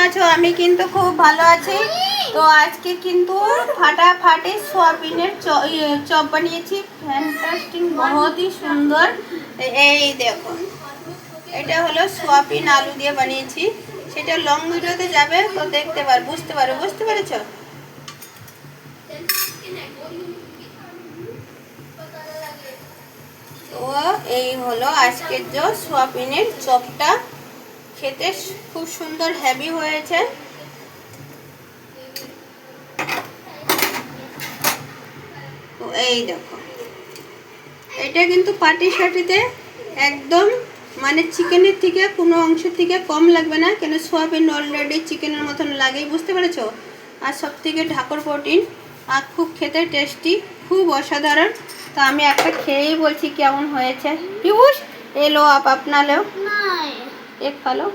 আছো? আমি কিন্তু খুব ভালো আছি। তো আজকে কিন্তু ফাটাফাটি সোয়াবিনের চপ বানিয়েছি, ফ্যান্টাস্টিক, বহুতই সুন্দর। এই দেখো, এটা হলো সোয়াবিন আলু দিয়ে বানিয়েছি। সেটা লং ভিডিওতে যাবে, তো দেখতে পারো, বুঝতে পেরেছো? তো এই হলো আজকের যে সোয়াবিনের চপটা, খেতে খুব সুন্দর হেভি হয়েছে। তো এই দেখো, এটা কিন্তু পাটি সাটিতে একদম মানে চিকেনের থেকে কোনো অংশ থেকে কম লাগবে না, কেন সোয়াবিন অলরেডি চিকেনের মতন লাগেই, বুঝতে পেরেছো? আর সব থেকে ঢাকর প্রোটিন, আর খুব খেতে টেস্টি, খুব অসাধারণ। তো আমি একটা খেয়েই বলছি কেমন হয়েছে। পিউষ এলো আপ আপনা लो, एक खा लो।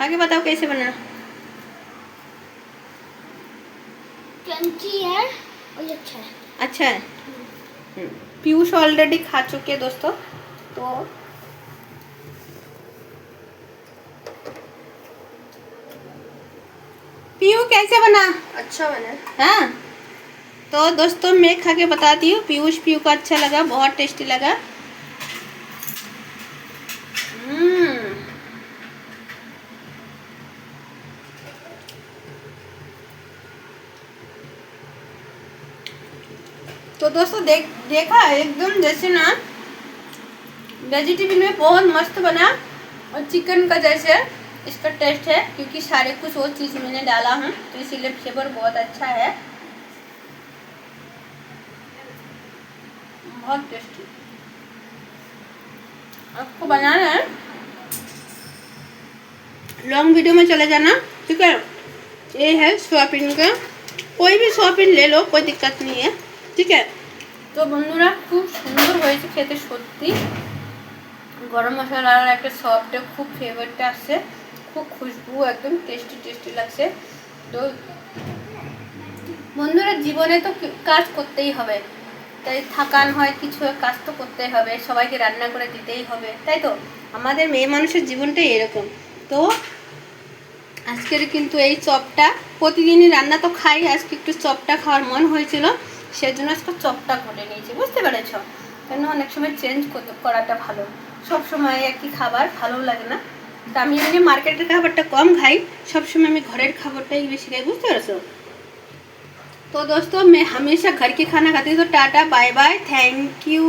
आगे बताओ कैसे बना। क्रंची है और अच्छा है। अच्छा है। पीयूष ऑलरेडी खा चुके हैं दोस्तों। तो पीयू कैसे बना? अच्छा बना। हाँ, तो दोस्तों मैं खा के बताती हूँ। पीयू को अच्छा लगा, बहुत टेस्टी लगा। तो दोस्तों देखा एकदम जैसे ना वेजिटेबल में बहुत मस्त बना, और चिकन का जैसे इसका टेस्ट है, क्योंकि सारे कुछ वो चीज़ मैंने डाला हूँ, तो इसीलिए फ्लेवर बहुत अच्छा है, बहुत टेस्टी। आपको बनाना है, लॉन्ग वीडियो में चले जाना, ठीक है? ये है सोयाबीन का, कोई भी सोयाबीन ले लो, कोई दिक्कत नहीं है, ठीक है? তো বন্ধুরা, খুব সুন্দর হয়েছে খেতে সত্যি। গরম মশলার একটা সফটে খুব ফ্লেভারটা আসছে, খুব খুশবু, একদম টেস্টি লাগছে। তো বন্ধুরা, জীবনে তো কাজ করতেই হবে, তাই থাকান হয় কিছু কাজ তো করতেই হবে, সবাইকে রান্না করে দিতেই হবে, তাই তো? আমাদের মেয়ে মানুষের জীবনটাই এরকম। তো আজকের কিন্তু এই চপটা, প্রতিদিনই রান্না তো খাই, আজকে একটু চপটা খাওয়ার মন হয়েছিল, সেজন্য আজকে চপটা করে নিয়েছি, বুঝতে পেরেছ? কেন অনেক সময় চেঞ্জ করাটা ভালো, সব সময় একই খাবার ভালো লাগে না। তো আমি এমনি মার্কেটের খাবারটা কম খাই, সবসময় আমি ঘরের খাবারটাই বেশি খাই, বুঝতে পেরেছো? तो दोस्तों मैं हमेशा घर के खाना खाती हूँ। तो tata bye bye, thank you.